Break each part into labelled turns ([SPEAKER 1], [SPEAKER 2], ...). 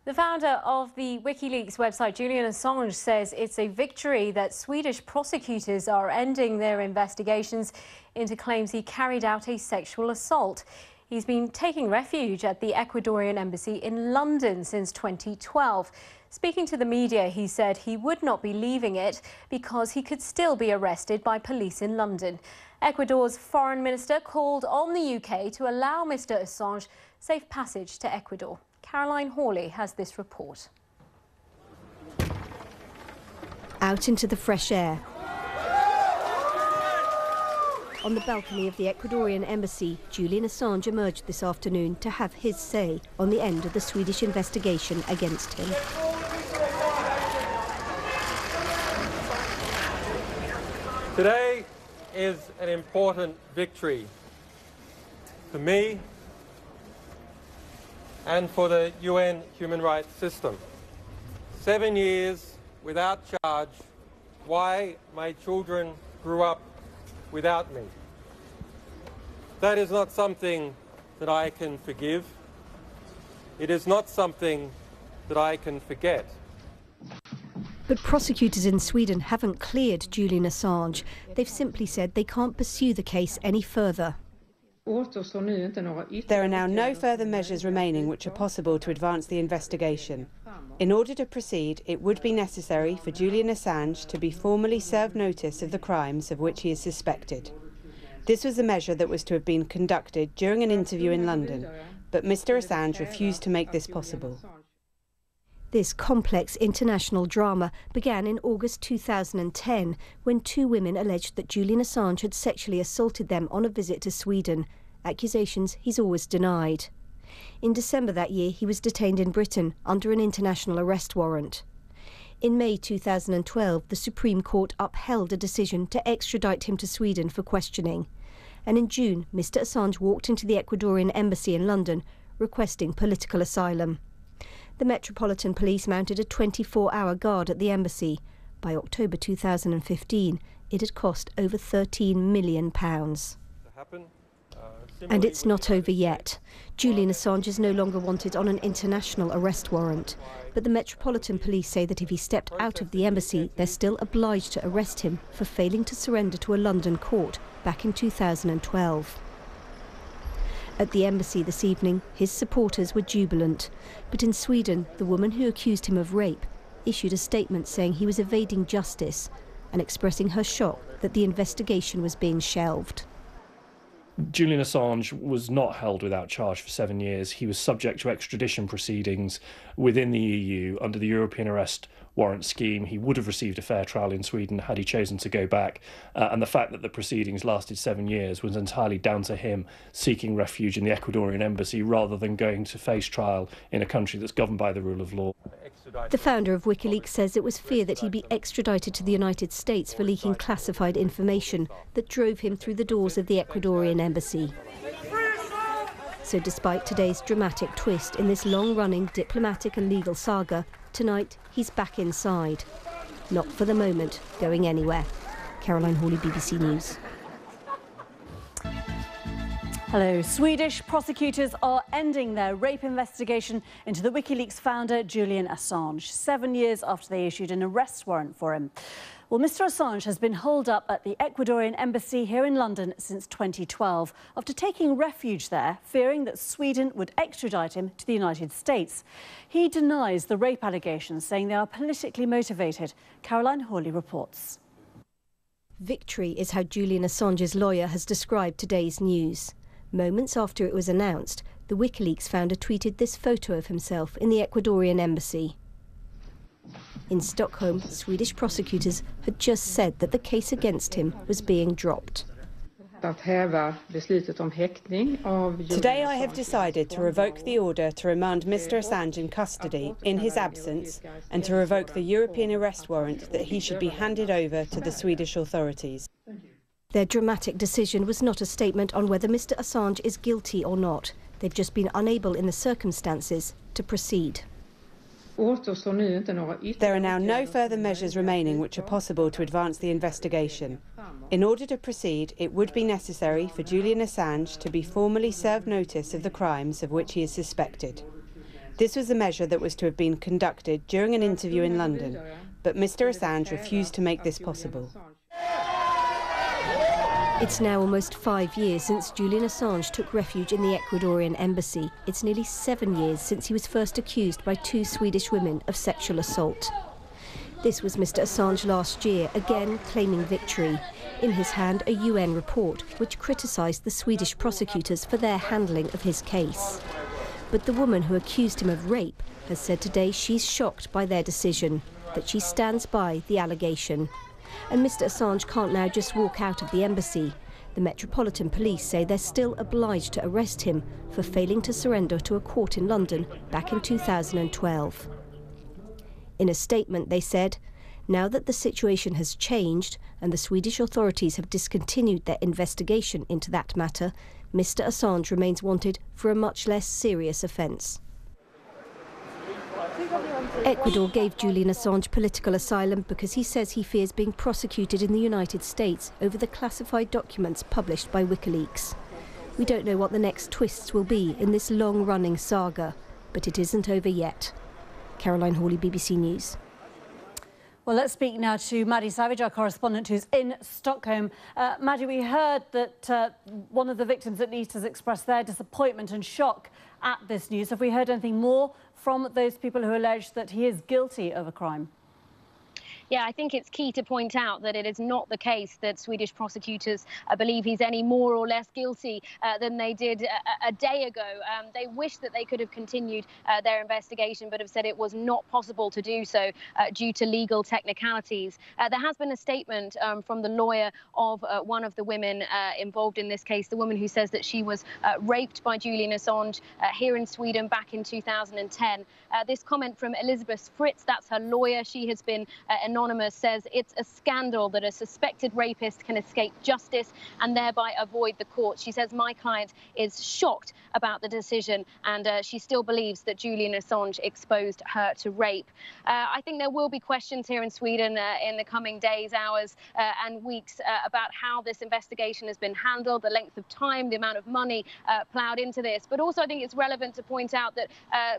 [SPEAKER 1] The founder of the WikiLeaks website, Julian Assange, says it's a victory that Swedish prosecutors are ending their investigations into claims he carried out a sexual assault. He's been taking refuge at the Ecuadorian embassy in London since 2012. Speaking to the media, he said he would not be leaving it because he could still be arrested by police in London. Ecuador's foreign minister called on the UK to allow Mr. Assange safe passage to Ecuador. Caroline Hawley has this report.
[SPEAKER 2] Out into the fresh air. On the balcony of the Ecuadorian embassy, Julian Assange emerged this afternoon to have his say on the end of the Swedish investigation against him.
[SPEAKER 3] Today is an important victory for me and for the UN human rights system. 7 years without charge, why my children grew up without me. That is not something that I can forgive. It is not something that I can forget.
[SPEAKER 2] But prosecutors in Sweden haven't cleared Julian Assange. They've simply said they can't pursue the case any further.
[SPEAKER 4] There are now no further measures remaining which are possible to advance the investigation. In order to proceed, it would be necessary for Julian Assange to be formally served notice of the crimes of which he is suspected. This was a measure that was to have been conducted during an interview in London, but Mr. Assange refused to make this possible.
[SPEAKER 2] This complex international drama began in August 2010 when two women alleged that Julian Assange had sexually assaulted them on a visit to Sweden, accusations he's always denied. In December that year, he was detained in Britain under an international arrest warrant. In May 2012, the Supreme Court upheld a decision to extradite him to Sweden for questioning. And in June, Mr. Assange walked into the Ecuadorian embassy in London, requesting political asylum. The Metropolitan Police mounted a 24-hour guard at the embassy. By October 2015, it had cost over £13 million. And it's not over yet. Julian Assange is no longer wanted on an international arrest warrant. But the Metropolitan Police say that if he stepped out of the embassy, they're still obliged to arrest him for failing to surrender to a London court back in 2012. At the embassy this evening, his supporters were jubilant. But in Sweden, the woman who accused him of rape issued a statement saying he was evading justice and expressing her shock that the investigation was being shelved.
[SPEAKER 5] Julian Assange was not held without charge for 7 years. He was subject to extradition proceedings within the EU under the European arrest warrant scheme. He would have received a fair trial in Sweden had he chosen to go back. And the fact that the proceedings lasted 7 years was entirely down to him seeking refuge in the Ecuadorian embassy rather than going to face trial in a country that's governed by the rule of law.
[SPEAKER 2] The founder of WikiLeaks says it was fear that he'd be extradited to the United States for leaking classified information that drove him through the doors of the Ecuadorian embassy. So despite today's dramatic twist in this long-running diplomatic and legal saga, tonight he's back inside. Not for the moment going anywhere. Caroline Hawley, BBC News.
[SPEAKER 6] Hello. Swedish prosecutors are ending their rape investigation into the WikiLeaks founder Julian Assange, 7 years after they issued an arrest warrant for him. Well, Mr. Assange has been holed up at the Ecuadorian embassy here in London since 2012 after taking refuge there, fearing that Sweden would extradite him to the United States. He denies the rape allegations, saying they are politically motivated. Caroline Hawley reports.
[SPEAKER 2] Victory is how Julian Assange's lawyer has described today's news. Moments after it was announced, the WikiLeaks founder tweeted this photo of himself in the Ecuadorian embassy. In Stockholm, Swedish prosecutors had just said that the case against him was being dropped.
[SPEAKER 4] Today I have decided to revoke the order to remand Mr. Assange in custody in his absence and to revoke the European arrest warrant that he should be handed over to the Swedish authorities.
[SPEAKER 2] Their dramatic decision was not a statement on whether Mr. Assange is guilty or not. They've just been unable in the circumstances to proceed.
[SPEAKER 4] There are now no further measures remaining which are possible to advance the investigation. In order to proceed, it would be necessary for Julian Assange to be formally served notice of the crimes of which he is suspected. This was a measure that was to have been conducted during an interview in London, but Mr. Assange refused to make this possible.
[SPEAKER 2] It's now almost 5 years since Julian Assange took refuge in the Ecuadorian embassy. It's nearly 7 years since he was first accused by 2 Swedish women of sexual assault. This was Mr. Assange last year, again claiming victory. In his hand, a UN report which criticised the Swedish prosecutors for their handling of his case. But the woman who accused him of rape has said today she's shocked by their decision, that she stands by the allegation. And Mr. Assange can't now just walk out of the embassy. The Metropolitan Police say they're still obliged to arrest him for failing to surrender to a court in London back in 2012. In a statement, they said, now that the situation has changed and the Swedish authorities have discontinued their investigation into that matter, Mr. Assange remains wanted for a much less serious offence. Ecuador gave Julian Assange political asylum because he says he fears being prosecuted in the United States over the classified documents published by WikiLeaks. We don't know what the next twists will be in this long-running saga, but it isn't over yet. Caroline Hawley, BBC News.
[SPEAKER 6] Well, let's speak now to Maddy Savage, our correspondent who's in Stockholm. Maddy, we heard that one of the victims at least has expressed their disappointment and shock at this news. Have we heard anything more from those people who allege that he is guilty of a crime?
[SPEAKER 7] Yeah, I think it's key to point out that it is not the case that Swedish prosecutors believe he's any more or less guilty than they did a day ago. They wish that they could have continued their investigation, but have said it was not possible to do so due to legal technicalities. There has been a statement from the lawyer of one of the women involved in this case, the woman who says that she was raped by Julian Assange here in Sweden back in 2010. This comment from Elizabeth Fritz, that's her lawyer, she has been anonymous, says it's a scandal that a suspected rapist can escape justice and thereby avoid the court. She says my client is shocked about the decision and she still believes that Julian Assange exposed her to rape. I think there will be questions here in Sweden in the coming days, hours and weeks about how this investigation has been handled, the length of time, the amount of money ploughed into this. But also I think it's relevant to point out that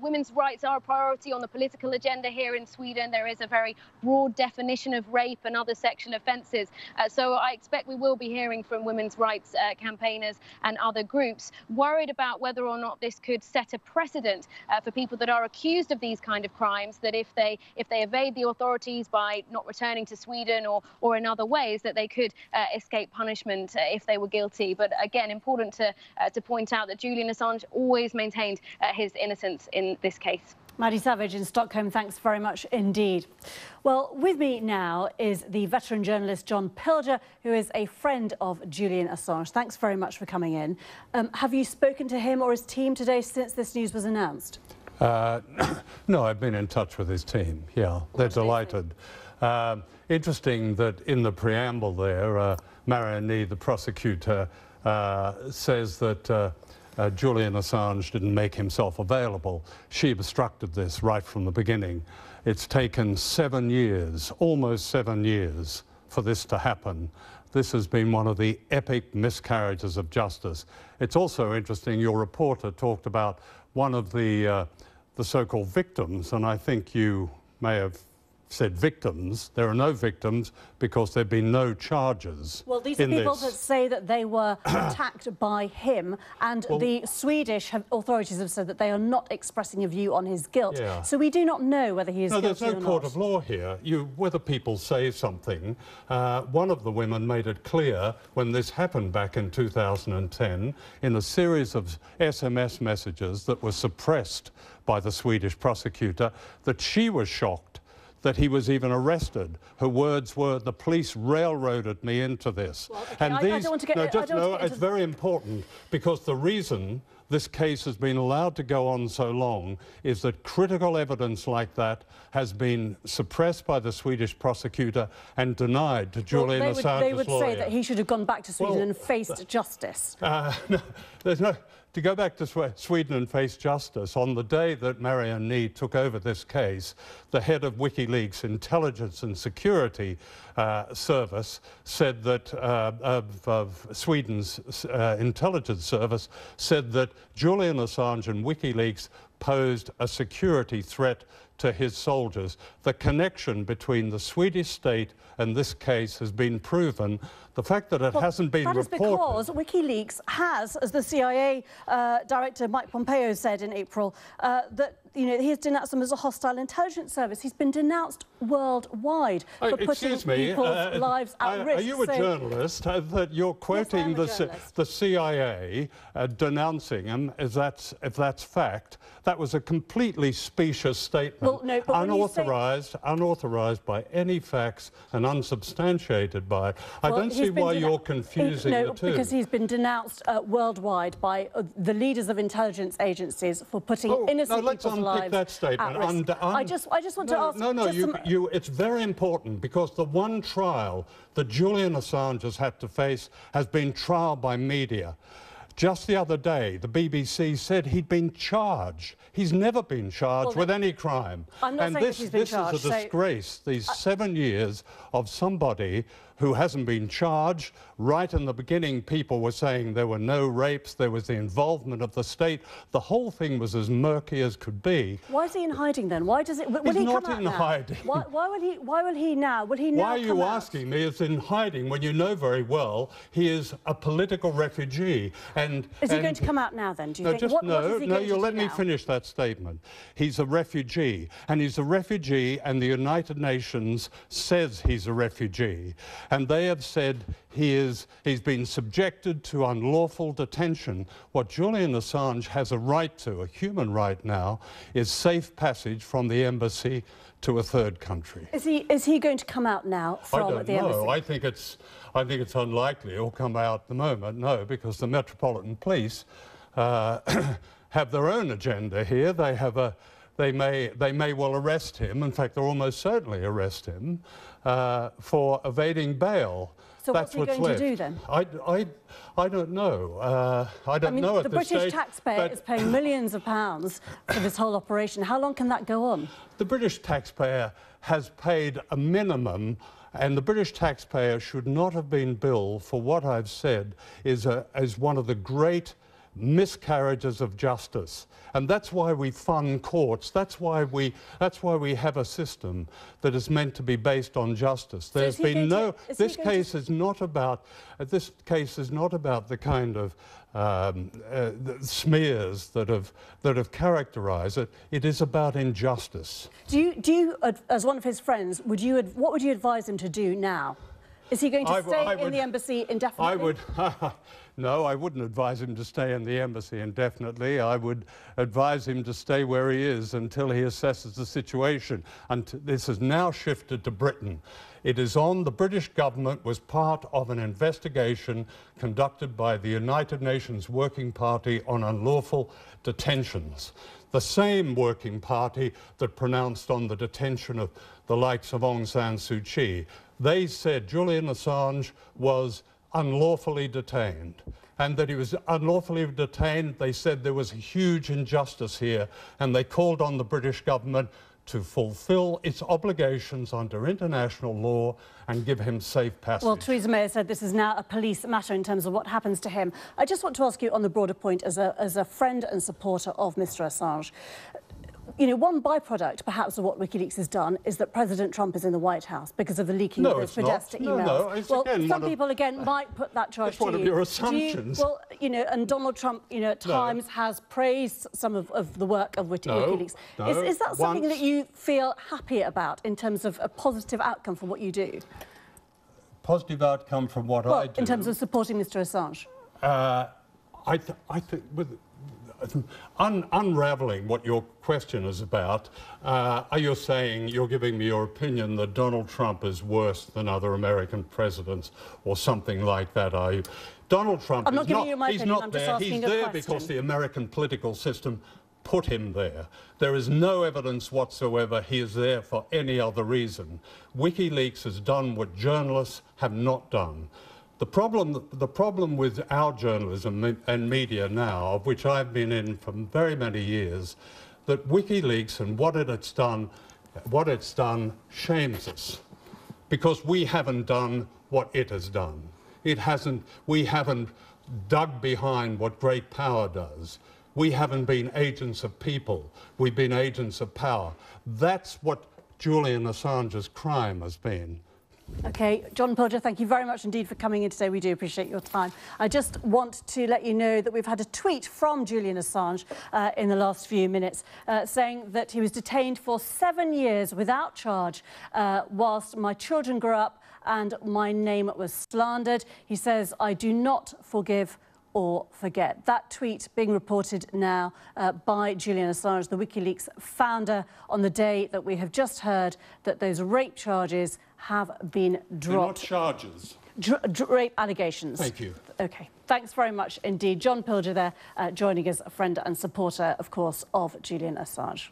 [SPEAKER 7] women's rights are a priority on the political agenda here in Sweden. There is a very broad definition of rape and other sexual offences. So I expect we will be hearing from women's rights campaigners and other groups worried about whether or not this could set a precedent for people that are accused of these kind of crimes, that if they evade the authorities by not returning to Sweden or in other ways, that they could escape punishment if they were guilty. But again, important to point out that Julian Assange always maintained his innocence in this case.
[SPEAKER 6] Maddy Savage in Stockholm, thanks very much indeed. Well, with me now is the veteran journalist John Pilger, who is a friend of Julian Assange. Thanks very much for coming in. Have you spoken to him or his team today since this news was announced?
[SPEAKER 8] No, I've been in touch with his team, yeah. They're delighted. Interesting that in the preamble there, Marianne, the prosecutor, says that Julian Assange didn't make himself available. She obstructed this right from the beginning. It's taken 7 years, almost 7 years, for this to happen. This has been one of the epic miscarriages of justice. It's also interesting, your reporter talked about one of the so-called victims, and I think you may have said victims. There are no victims because there have been no charges.
[SPEAKER 6] Well, these are people that say that they were attacked by him, and the Swedish authorities have said that they are not expressing a view on his guilt. Yeah. So we do not know whether he is guilty or not.
[SPEAKER 8] No, there's no court of law here. Whether people say something, one of the women made it clear when this happened back in 2010 in a series of SMS messages that were suppressed by the Swedish prosecutor that she was shocked that he was even arrested. Her words were, the police railroaded me into this.
[SPEAKER 6] Well, okay, I don't want to get...
[SPEAKER 8] It's very important, because the reason this case has been allowed to go on so long is that critical evidence like that has been suppressed by the Swedish prosecutor and denied to Julian Assange's lawyer.
[SPEAKER 6] They would say that he should have gone back to Sweden and faced justice.
[SPEAKER 8] No, there's no... To go back to Sweden and face justice, on the day that Marianne took over this case, the head of WikiLeaks Intelligence and Security Service said that, of Sweden's intelligence service, said that Julian Assange and WikiLeaks posed a security threat to his soldiers. The connection between the Swedish state and this case has been proven. The fact that it hasn't been reported...
[SPEAKER 6] That is because WikiLeaks has, as the CIA Director Mike Pompeo said in April, that he has denounced them as a hostile intelligence service. He's been denounced worldwide for putting people's lives at risk.
[SPEAKER 8] Are you a journalist that you're quoting the CIA denouncing him? If that's fact, that was a completely specious statement.
[SPEAKER 6] Well, no, but
[SPEAKER 8] unauthorized by any facts and unsubstantiated by it. I don't see why you're confusing the two.
[SPEAKER 6] Because he's been denounced worldwide by the leaders of intelligence agencies for putting innocent people's lives
[SPEAKER 8] that statement.
[SPEAKER 6] at risk. I just want to ask...
[SPEAKER 8] it's very important, because the one trial that Julian Assange has had to face has been trialed by media. Just the other day, the BBC said he'd been charged. He's never been charged with any crime.
[SPEAKER 6] I'm not saying he's been charged.
[SPEAKER 8] This is a disgrace. These 7 years of somebody who hasn't been charged. Right in the beginning, people were saying there were no rapes, there was the involvement of the state. The whole thing was as murky as could be.
[SPEAKER 6] Why is he in hiding then? Why does it? Will
[SPEAKER 8] He's
[SPEAKER 6] he
[SPEAKER 8] not
[SPEAKER 6] come out
[SPEAKER 8] in
[SPEAKER 6] now?
[SPEAKER 8] hiding.
[SPEAKER 6] Why will he now? Will he now?
[SPEAKER 8] Why are you asking me? It's in hiding when you know very well he is a political refugee. And
[SPEAKER 6] is he going to come out now then? Do you think?
[SPEAKER 8] You'll let me finish that statement. He's a refugee, and he's a refugee, and the United Nations says he's a refugee. And they have said he's been subjected to unlawful detention. What Julian Assange has a right to, a human right now, is safe passage from the embassy to a third country.
[SPEAKER 6] Is he going to come out now from the embassy?
[SPEAKER 8] I think it's unlikely he'll come out at the moment. No, because the Metropolitan Police have their own agenda here. They may well arrest him. In fact, they'll almost certainly arrest him for evading bail.
[SPEAKER 6] So what's he going to do then?
[SPEAKER 8] I don't know. I don't know at this stage.
[SPEAKER 6] The British taxpayer is paying millions of pounds for this whole operation. How long can that go on?
[SPEAKER 8] The British taxpayer has paid a minimum, and the British taxpayer should not have been billed for what I've said is one of the great miscarriages of justice. And that's why we fund courts. That's why we have a system that is meant to be based on justice. There's been no... This case is not about the kind of smears that have characterized it. It is about injustice.
[SPEAKER 6] Do you, as one of his friends, what would you advise him to do now? Is he going to stay in the embassy indefinitely?
[SPEAKER 8] No, I wouldn't advise him to stay in the embassy indefinitely. I would advise him to stay where he is until he assesses the situation. And this has now shifted to Britain. It is on. The British government was part of an investigation conducted by the United Nations Working Party on unlawful detentions. The same working party that pronounced on the detention of the likes of Aung San Suu Kyi. They said Julian Assange was unlawfully detained, and that he was unlawfully detained. They said there was a huge injustice here, and they called on the British government to fulfil its obligations under international law and give him safe passage.
[SPEAKER 6] Well, Theresa May said this is now a police matter in terms of what happens to him. I just want to ask you on the broader point, as a friend and supporter of Mr. Assange, you know, one byproduct, perhaps, of what WikiLeaks has done is that President Trump is in the White House because of the leaking of those Podesta emails.
[SPEAKER 8] Well,
[SPEAKER 6] some people, again, might put that charge to you.
[SPEAKER 8] It's one of your assumptions.
[SPEAKER 6] Well, you know, and Donald Trump, you know, at times has praised some of the work of WikiLeaks. Is that something that you feel happy about in terms of a positive outcome from what you do?
[SPEAKER 8] Positive outcome from what I do?
[SPEAKER 6] In terms of supporting Mr. Assange?
[SPEAKER 8] I think with... Unravelling what your question is about, are you saying, you're giving me your opinion that Donald Trump is worse than other American presidents or something like that, are you? Donald Trump
[SPEAKER 6] I'm not giving you my opinion, I'm just asking
[SPEAKER 8] He's
[SPEAKER 6] a
[SPEAKER 8] there
[SPEAKER 6] question.
[SPEAKER 8] because the American political system put him there. There is no evidence whatsoever he is there for any other reason. WikiLeaks has done what journalists have not done. The problem with our journalism and media now, of which I've been in for very many years, that WikiLeaks and what it's done shames us, because we haven't done what it has done. We haven't dug behind what great power does. we haven't been agents of people, we've been agents of power. That's what Julian Assange's crime has been.
[SPEAKER 6] OK, John Pilger, thank you very much indeed for coming in today. We do appreciate your time. I just want to let you know that we've had a tweet from Julian Assange in the last few minutes saying that he was detained for 7 years without charge whilst my children grew up and my name was slandered. He says, "I do not forgive or forget." That tweet being reported now by Julian Assange, the WikiLeaks founder, on the day that we have just heard that those rape charges have been dropped.
[SPEAKER 8] They're not charges.
[SPEAKER 6] Rape allegations.
[SPEAKER 8] Thank you.
[SPEAKER 6] OK, thanks very much indeed. John Pilger there, joining us, a friend and supporter, of course, of Julian Assange.